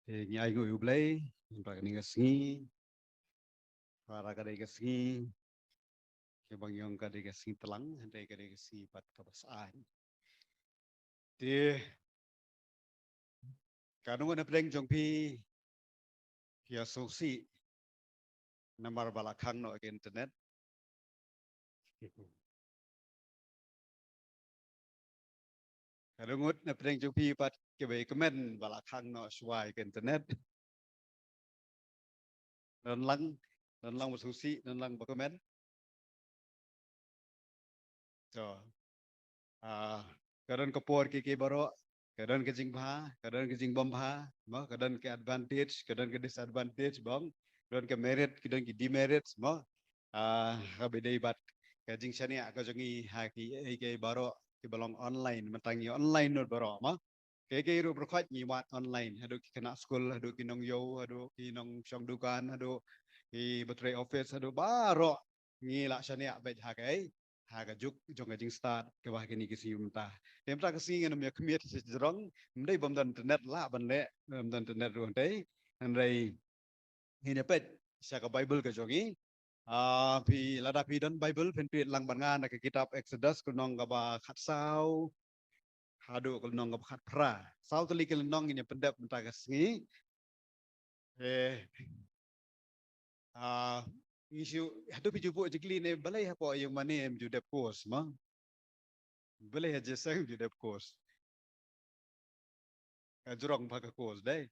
Nyai ngồi ublay, para ni kasngi, para kadai kasngi, ke bang yang kadai kasngi telang, handai kadai kasngi pat kabasaan. Di kanung na pedeng jong pi ya sosi namar balakang no ke internet. Kanung na pedeng jong pi pat ke bay komen balakang no suai ke internet. Dan lang sosi dan lang bakomen. So, kadang kapor ke baro, kadang ke jingpha, kadang ke jingbomha, kadang ke advantage, kadang ke disadvantage bang, kadang ke merit, kadang ke demerit, kabedai bat ke jing sani aku jangi haki ke baro ke balong online, mentangi online nut baro, ke ru berkat ni mat online, hadu ki kena school, hadu ki nong yo, hadu ki nong syong dukan, hadu ki betray office, hadu baro ni lak sani abed hakai haga juk jong ajing start ke bah kini kisi umta temta kisi ngam ya kemiet si jerong mdai bom dan internet la ban le bom dan internet ru dei andai hina pet sa ka bible ka jongi pi lada pi dan bible pen pi lang ban ngan ke kitab exodus ku nong ka ba khat sau hadu ku nong ka khat pra sau tali ke nong ini pendap mta kisi eh isu hadu pi jupu jikli ne balai hapo yang mane em judep kos ma balai aja sang judep kos jurong pakai kos deh.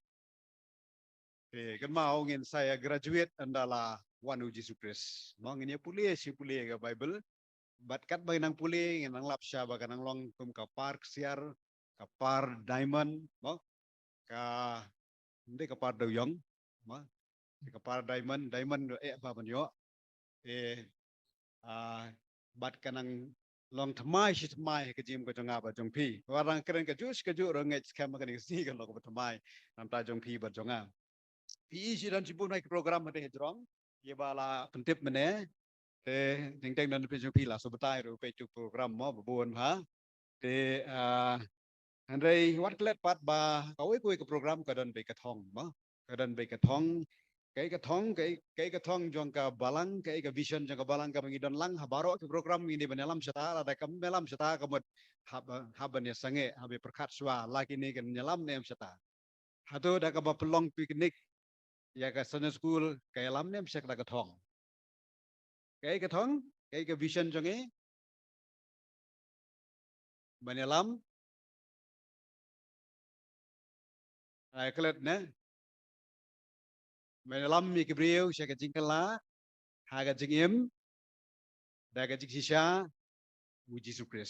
Kan mau ngin saya graduate adalah wan uji sukres. Mau ngin ya pulih ke Bible. Batkat bagi nang pulih ngin nang lapsya bagi nang long kum ka park siar ka par diamond mo ka hindi ka par doyong mo ka par diamond apa man yo eh bat ka nang long thamai si thamai ke jim ko janga ba jong pi warang keren ka jus ka ju ro ngai skam ka ni si kan lo ko thamai nam ta jong pi ba jonga PE dan cipu naik program ada hejrong ye bala pentip mene ting ting dan pe pila so betai ro pe program mo babon ha te andai wat klet pat ba kau ke program kadan be kathong mo kadan be kathong kai kathong jong ka balang kai ka vision jong ka balang ka bangi don lang habaro ke program ini benelam seta ada kam melam seta kamut haban ya sange habe perkat swa lagi ni kan nyelam nem seta hatu dah ka ba pelong piknik ya ka sana school kaya lam nem sek la kathong kaya ka vision jonge banelam ay kelet ne banelam mi kibriu sek ka jingkala ha ka jingim da ka jigsisha uji sukres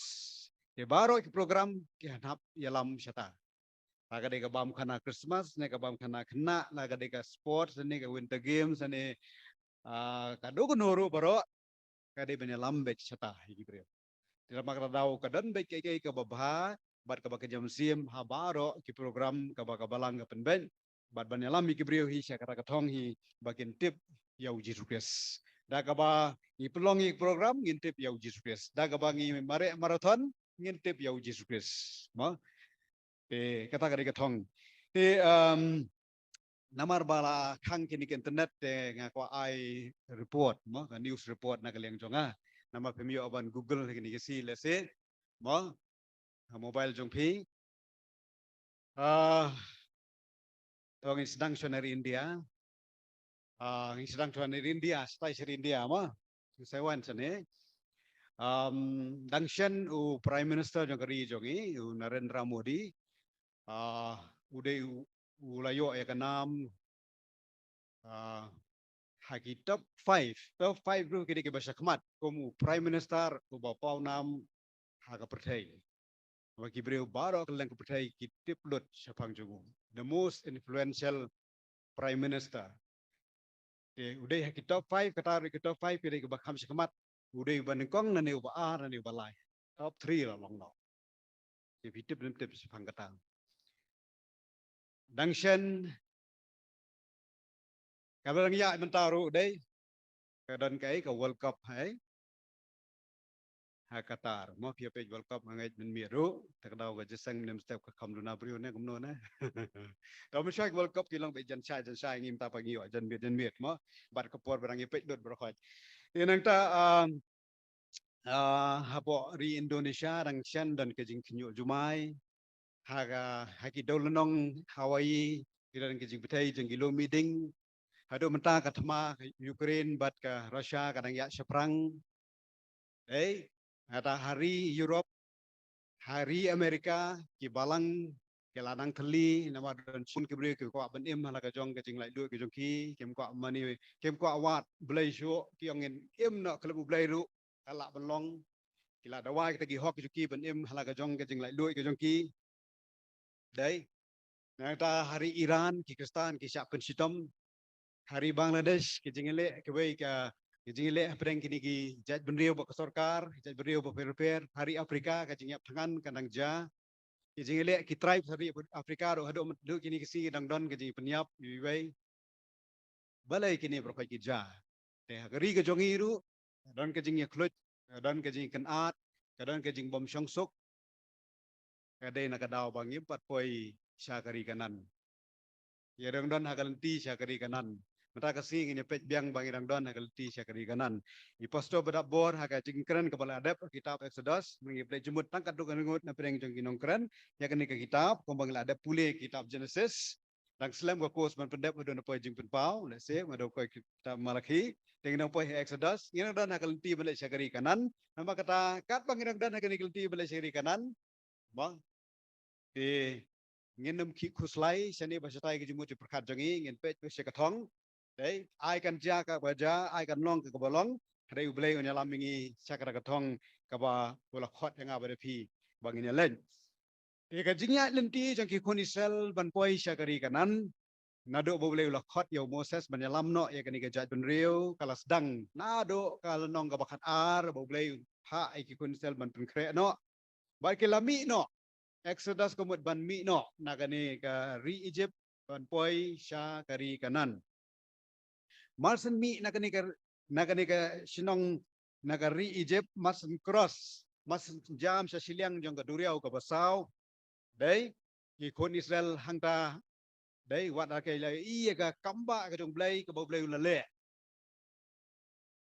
ke baro ke program ke hanap yalam syata aga de ka bam khana Christmas ne ka bam khana khna na ga de ka sports ne ka winter games ne ka do ko noru baro ka de banelam be syata kibriu tidak makna daw kadan baik kay ka babha bat ka baka jam sim ha baro ki program ka baka balang ka penben bat banyalam mi kibriyo hi sya kata katong hi bakin tip ya uji sukses da ka ba i pelong i program ngin tip ya uji sukses da ka ba ngi mare marathon ngin tip ya uji sukses ma kata ka katong te namar bala khang kini ke internet te ngako ai report mo news report na kaleng jonga nama pemio aban Google kini kesi lese mo mobile jong pi tong sedang soneri India sedang soneri India stai seri India mo sewan sene dangshan u prime minister jong kari jongi u Narendra Modi ude ulayo ya kanam haki top 5 ru kini ke bahasa kemat komu prime minister u bapau nam haka pertai bagi beliau baru keleng kepercayai kitip lut syapang jungu the most influential prime minister udah haki top 5 kata ke top 5 kini ke bakham syakamat udah bandingkong nani ubah nani ubalai top 3 lah long no kitip tip syapang kata dangshan kalau yang ya mentaru deh kedan kai ke World Cup hai Qatar mo pia page World Cup ngai men miru tak dau ga jesang nem step ka kam luna brio ne kumno na tau mi shak World Cup kilang be jan sai ngim ta pagi wa jan miet mo bat ka por barang ipek dot bro khoi inang ta hapo ri Indonesia rang chen dan ke jing kinyo jumai haga haki dolonong Hawaii kiran ke jing betai jeng gilo meeting hado menta ka thama Ukraine bat ka Russia kadang ya seprang ada hari Europe hari Amerika ki balang ke ladang theli nama dan sun ke bri ke ko ban em hala ka jong ke jing lai du ke jong ki kem ko mani kem ko wat blai sho ki ongin em no klub blai ru ala ban long kila da wai ke gi hok ke ki ban em hala ka jong ke jing lai du ke jong ki dai ta hari Iran ki Pakistan ki syak pen sitom hari Bangladesh ki jing le ke wei ka jadi le apreng kini ki jaj benriu bak sorkar jaj benriu bak per hari Afrika ka jing yap tangan kanang ja ki jing le ki tribe hari Afrika ro hado du kini ki si dang don ka jing penyap wei balai kini berkai ki ja te gari ka jong iru don ka jing ya klut don ka jing kan at don ka jing bom syong suk ka dei na ka daw bang pat poi syakari kanan ya dang don hagalenti syakari kanan mata kasih ini pej biang bang idang don hagalenti syakari kanan i posto bedak bor haga jingkren kepala adep kitab Exodus mengi play jemut tangkat dukan ngut na pereng jong kinong kren ya kini ke kitab kombang la adep pule kitab Genesis dang slam ko kos man pendep do na poi jing penpau let's say mado ko kitab Malaki dengan poi Exodus ngin don hagalenti balik syakari kanan nama kata kat bang idang don hagalenti balik syakari kanan bang ngin nam ki khuslai sani basatai ke jumut perkat jangi ngin pej pe sekatong dei ai kan ja ka baja ai kan long ka balong rei ublei on yalam mingi sakara katong ka ba bola khot yang abare phi bangin len e ka jingya lenti jang ki khoni sel ban poi sakari kanan nado boleh ulah khot yo Moses ban yalam no ya kan ke jaj ben riu kala sedang nado kala nong ka bakat ar boleh ha ai ki khoni sel ban pen kre no ba ke lami no Exodus kumut ban mi no nagani ka ri Egypt ban poi sya kari kanan marsen mi nagani ka sinong nagari Egypt marsen cross marsen jam sa siliang jong ka duriau ka basau dai ki kon Israel hangta dai wat ka la iya ka kamba ka jong blai ka bo blai ula le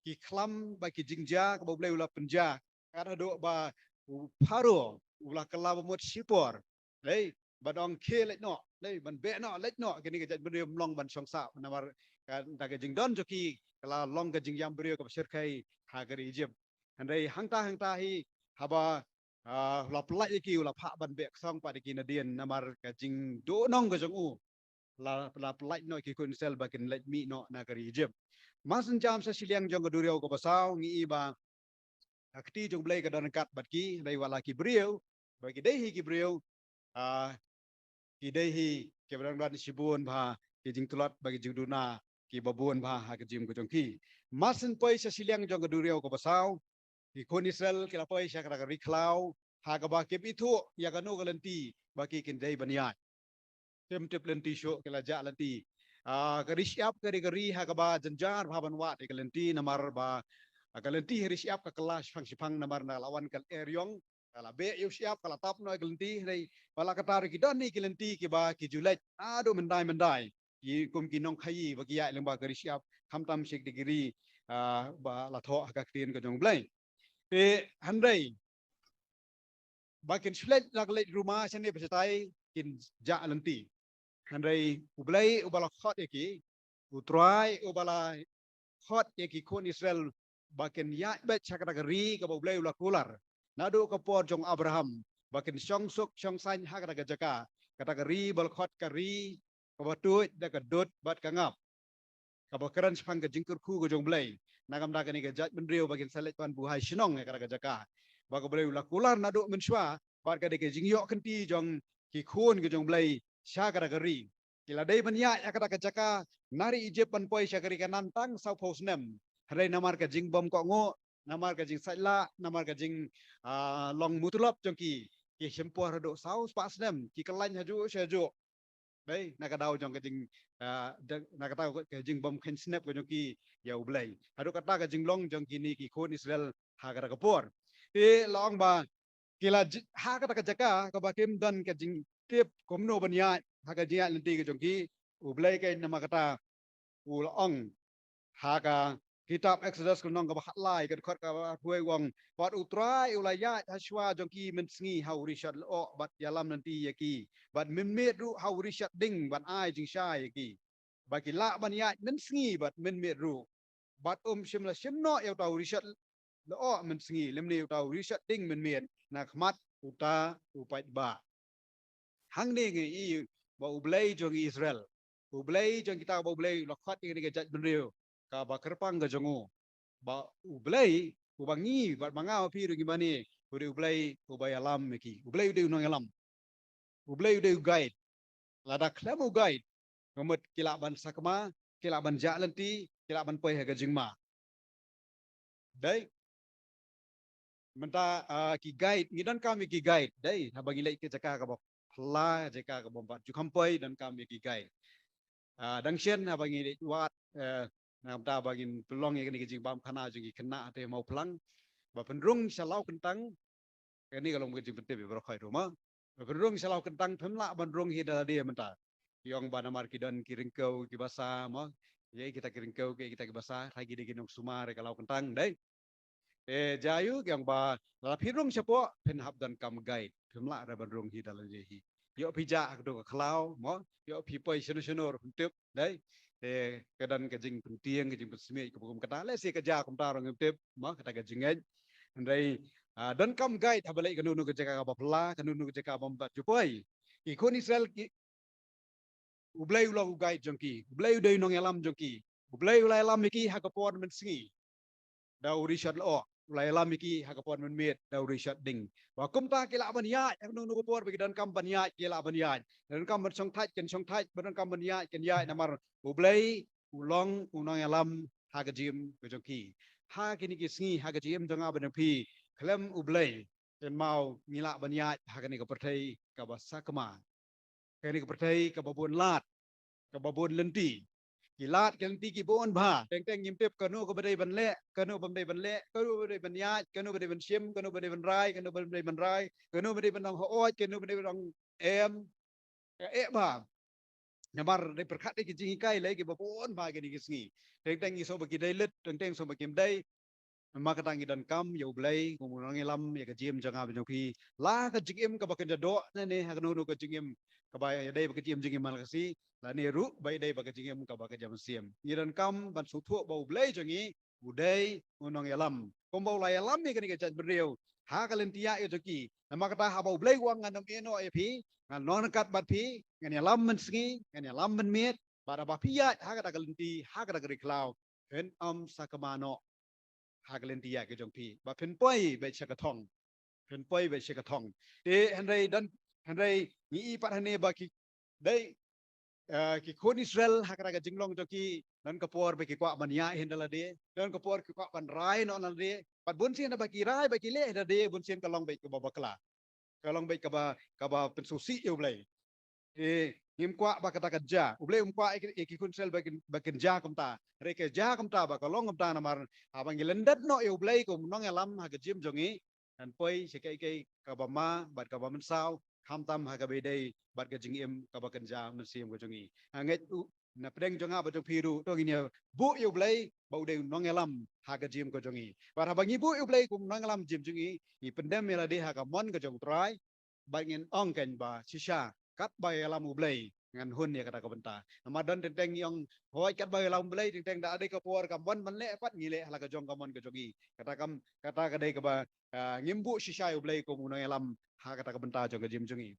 ki klam ba ki jingja ka bo blai ula penja kada do ba paro ulah kala mot sipor dai badong ke lek no dai ban be no lek no kini ka beri long ban song sa namar kan ta ka jing don joki kala long ka jing yam beri ka sir kai ha ka Egypt andai hangta hi haba la pelai ki ulah pak ban be song pa ki nadien namar ka jing do nong ka jong u la pelai no ki kun sel bakin lek mi no na ka Egypt masen jam sa siliang jong ka duriau ka basau ngi ba akti jong blai ka don kat bat ki dai wala ki beriu bagi dai ki beriu ki dai ki berang dan sibun ba ki jing tulat bagi jing duna ki babun ba ha ki jim ko jong ki masen poi sa siliang jong ka duriau ka basau ki kon Israel ki la poi sa ka riklau ha ka ba ki itu ya ka no ka lenti bagi kin dai baniat tem tep lenti syo ki la ja lenti ka risiap ka ri ha ka ba janjar ba ban wa ka lenti namar ba kalenti hari siap ka kelas fang sipang namar na lawan kal eryong kala be yu siap kala tap no kalenti rei bala katar ki dan ni kalenti ki ba ki julai ado mendai ki kum ki nong khai ba ki ya leng ba kari siap ham tam sik digiri ba la tho ka krin ko jong blai te handai ba kin slet lag le rumah sene besetai kin ja lenti handai ublai ubala khot ki utrai ubala khot ki kon Israel bakin ya bet sakadagari ka boleh ulah kular nado ka por jong Abraham bakin syong suk syong san ha kadaga jaka kadagari bal khot kari ka batut da ka dot bat ka ngap ka bakaran spang ka jingkur ku ka jong blai nagam da kani ka jat menrio bakin salet pan buhai sinong ka kadaga jaka ba ka boleh ulah kular nado menswa bat ka de ke jingyo kenti jong ki khun ka jong blai sya kadagari kila dai banya ya kadaga jaka nari Egypt pan poi syakari kanan tang sau pos nem hari namar ka jing bom ko ngo namar ka jing saila namar ka jing long mutulop jongki ki sempo rado sau pas nem ki kelan haju sejo dai nak dau jong ka jing nak tahu ka jing bom ken snap ko jongki ya ublai hadu kata ka jing long jongki ni ki kon Israel ha ka kapor long ba kila ha kata kajaka ka bakim dan ka jing tip komno banya ha ka jia nanti ka jongki ublai ka nama kata ulong ha ka kitab Exodus kunong ka bahat lai ka khot ka huai wong wat utrai ulaya haswa jongki mensengi hau rishat lo bat yalam nanti yaki bat minmet ru hau rishat ding bat ai jing sha yaki baki la banya mensengi bat minmet ru bat shimla shimno ya tau rishat lo mensengi lemni tau rishat ding minmet na khmat uta upat ba hang ni ngi i ba ublai jong Israel ublai jong kita ba ublai lo khat ni ke jat benriu ka ba kerpang ga jongu ba ublai ubangi ba manga pi ru gimani ublai ubay alam meki ublai de unang alam ublai de guide lada klamu guide ngamut kila ban sakma kila ban ja lenti kila ban poi ha ga jingma dai menta ki guide ngidan kami ki guide dai habagi lai ke jaka ka ba la jaka ka bombat ju kampai dan kami ki guide dang sien habagi wat nam ta bagin pelong ye ni jing bam khana jing kena te mau pelang ba penrung salau kentang ini kalau mungkin jing pente bro khai rumah penrung salau kentang pemla penrung hida dia menta yang bana mar kidan kiringkau ki basa mo ye kita kiringkau ke kita ki basa lagi di ginung sumar kalau kentang dai jayu yang ba la pirung chapo pen hab dan kam guide pemla ra bandrung hi dalam jehi yo pija do khlau mo yo pi poi sunu sunu tip dai kedan kejing penting kejing pesmi ke bukum kata le si kerja kum ta rong tip mo kata kejing ai dai dan kam guide habalai kanu nu kerja ka bapla kanu nu kerja ka bombat jupoi ikon Israel ki ublai ulau guide jongki ublai dei nong elam jongki ublai ulai elam ki hakapon men singi da urishat lo ulai lam iki hakapon men met da urishat ding wa kum ta kila ban ya yang nu ko por bagi dan kam ban ya kila ban ya dan kam ban song thai ken song thai ban kam ban ya ken ya namar ublai ulong unang alam hagajim bejoki ha kini ki singi hagajim janga ban pi klem ublai ken mau ngila ban ya hagani ko perthai ka basakma kani ko perthai ka babun lat ka babun lenti kilat kan ti ki bon ba teng teng yim pep kanu ko badai ban le kanu ban dai ban le kanu badai ban ya kanu badai ban sim kanu badai ban rai kanu badai ban rai kanu badai ban ho oi kanu badai ban em ba nyamar dai perkat ki jingi kai le ki bon ba ki ni sngi teng teng so bagi dai lit teng teng so bagi dai maka tangi dan kam ya ublai ngomong lam ya ka jim janga ben pi la ka jingim ka bakan do ne ha kanu ka jingim ka ba ya dai ka jim jingim mal kasi la ne ru bai dai baka jingim ka baka jam siam ni dan kam ban su thu ba ublai jangi udai ngomong lam kom ba la lam ni ka ni ka chat beriu ha ka len tia yo ki maka ta ha ba ublai wang ngan eno e pi ngan non kat bat pi ngan lam men sngi ngan lam men met ba ba pi ya ha ka ta ka len ti ha ka ta ka ri klau hen sakamano hagelentia ke jong pi ba pen poi be chakatong pen poi be chakatong te henrei dan henrei ni pat hane ba ki dei ki kon Israel hakra ga jinglong to ki dan kapor be ki kwa mania hindala de dan kapor ki kwa ban rai no na de pat bun sin ba ki rai ba ki le da de bun sin kalong be ki ba bakla kalong be ka ba pen susi eu blai ngim kwa ba kata kerja uble kwa ki kun sel bakin ja kumta reke ja kumta ba kalong kumta namar abang gelendat no e uble ko nong elam ha gejim jongi dan poi sekai kai ka ba ma bat ka ba men sao ham tam ha ka be dei bat ka jing em ka ba kan ja men sim ko jongi nget na pedeng jonga ba jong piru to gini bu e uble ba ude nong elam ha gejim ko jongi ba bangi bu e uble ko nong elam jim jongi i pendem mela de ha ka mon ka jong trai ba ngin ong ken ba shisha kat bay alam ublay ngan hun ya kata kabenta namadan tenteng yang hoy kat bay alam ublay tenteng da ade ka por kam wan man le pat ngile hala ka jong kamon ka jogi kata kam kata ka dei ka ba ngimbu shisha ublay ko munang alam ha kata kabenta jong ka jim jongi